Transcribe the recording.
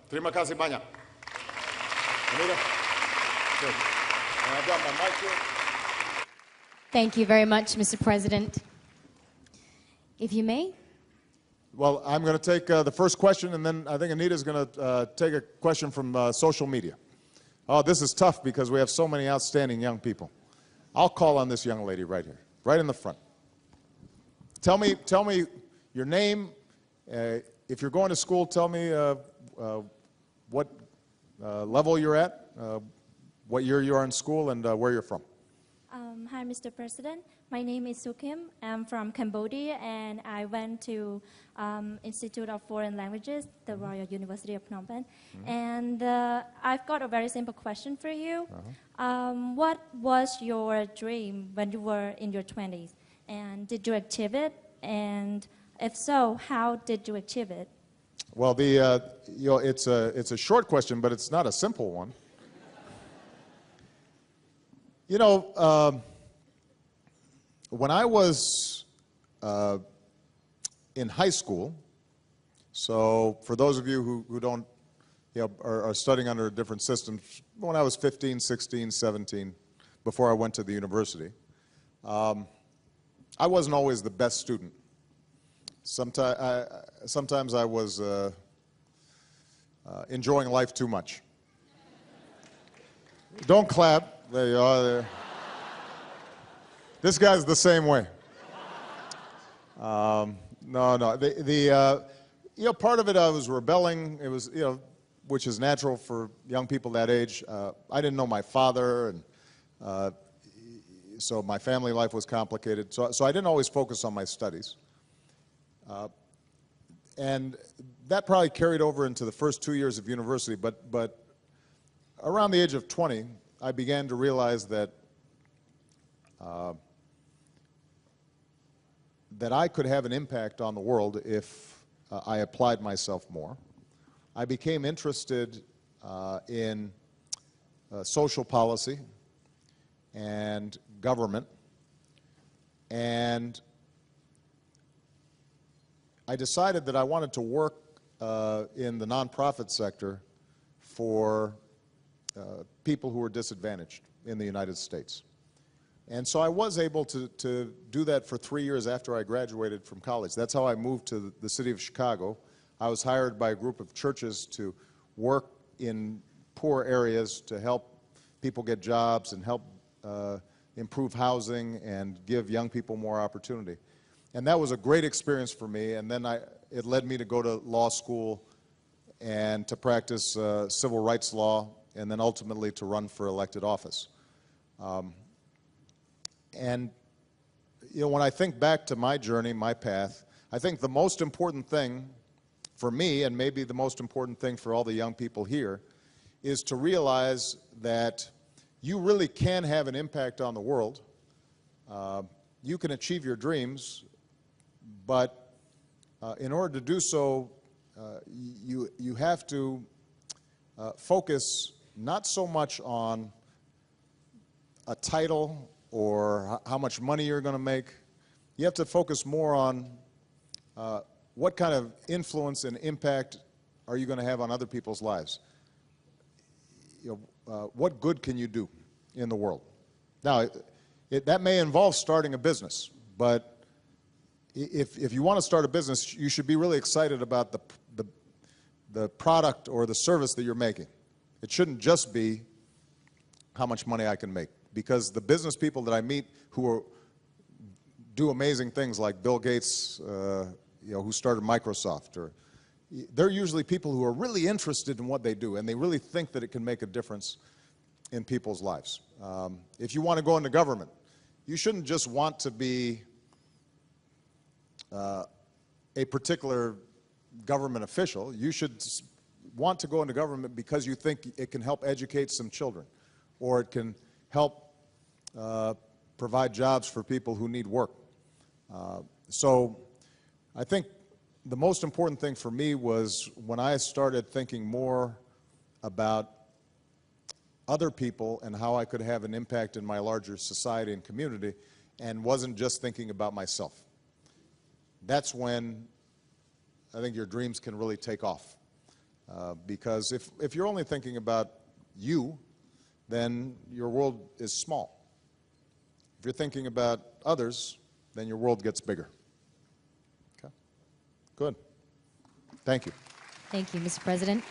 Terima kasih banyak. Anita? Good. And I've got my mic here. Thank you very much, Mr. President. If you may. Well, I'm going to take the first question, and then I think Anita's going to take a question from social media. Oh, this is tough because we have so many outstanding young people. I'll call on this young lady right here, right in the front. Tell me your name. If you're going to school, tell me what level you're at, what year you are in school, and where you're from. Hi, Mr. President. My name is Sukim. I'm from Cambodia, and I went to Institute of Foreign Languages, the Royal University of Phnom Penh. And I've got a very simple question for you. What was your dream when you were in your 20s? And did you achieve it? And if so, how did you achieve it? Well, it's a short question, but it's not a simple one. You know, when I was in high school, so for those of you who don't, are studying under different systems, when I was 15, 16, 17, before I went to the university, I wasn't always the best student. Sometimes I was enjoying life too much. Don't clap. There you are. There. This guy's the same way. No. Part of it I was rebelling. It was, which is natural for young people that age. I didn't know my father, and so my family life was complicated. So I didn't always focus on my studies. And that probably carried over into the first 2 years of university. But around the age of 20, I began to realize that that I could have an impact on the world if I applied myself more. I became interested in social policy and government, and I decided that I wanted to work in the nonprofit sector for people who were disadvantaged in the United States. And so I was able to do that for 3 years after I graduated from college. That's how I moved to the city of Chicago. I was hired by a group of churches to work in poor areas to help people get jobs and help improve housing and give young people more opportunity. And that was a great experience for me, and then it led me to go to law school and to practice civil rights law, and then ultimately to run for elected office. And when I think back to my journey, my path, I think the most important thing for me, and maybe the most important thing for all the young people here, is to realize that you really can have an impact on the world. You can achieve your dreams, but in order to do so, you have to focus not so much on a title or how much money you're going to make. You have to focus more on what kind of influence and impact are you going to have on other people's lives. What good can you do in the world? Now, that may involve starting a business, but if you want to start a business, you should be really excited about the product or the service that you're making. It shouldn't just be how much money I can make, because the business people that I meet who do amazing things, like Bill Gates, who started Microsoft, they're usually people who are really interested in what they do, and they really think that it can make a difference in people's lives. If you want to go into government, you shouldn't just want to be a particular government official. You should want to go into government because you think it can help educate some children, or it can help provide jobs for people who need work. So I think the most important thing for me was when I started thinking more about other people and how I could have an impact in my larger society and community, and wasn't just thinking about myself. That's when I think your dreams can really take off. Because if you're only thinking about you, then your world is small. If you're thinking about others, then your world gets bigger. Okay? Good. Thank you. Thank you, Mr. President.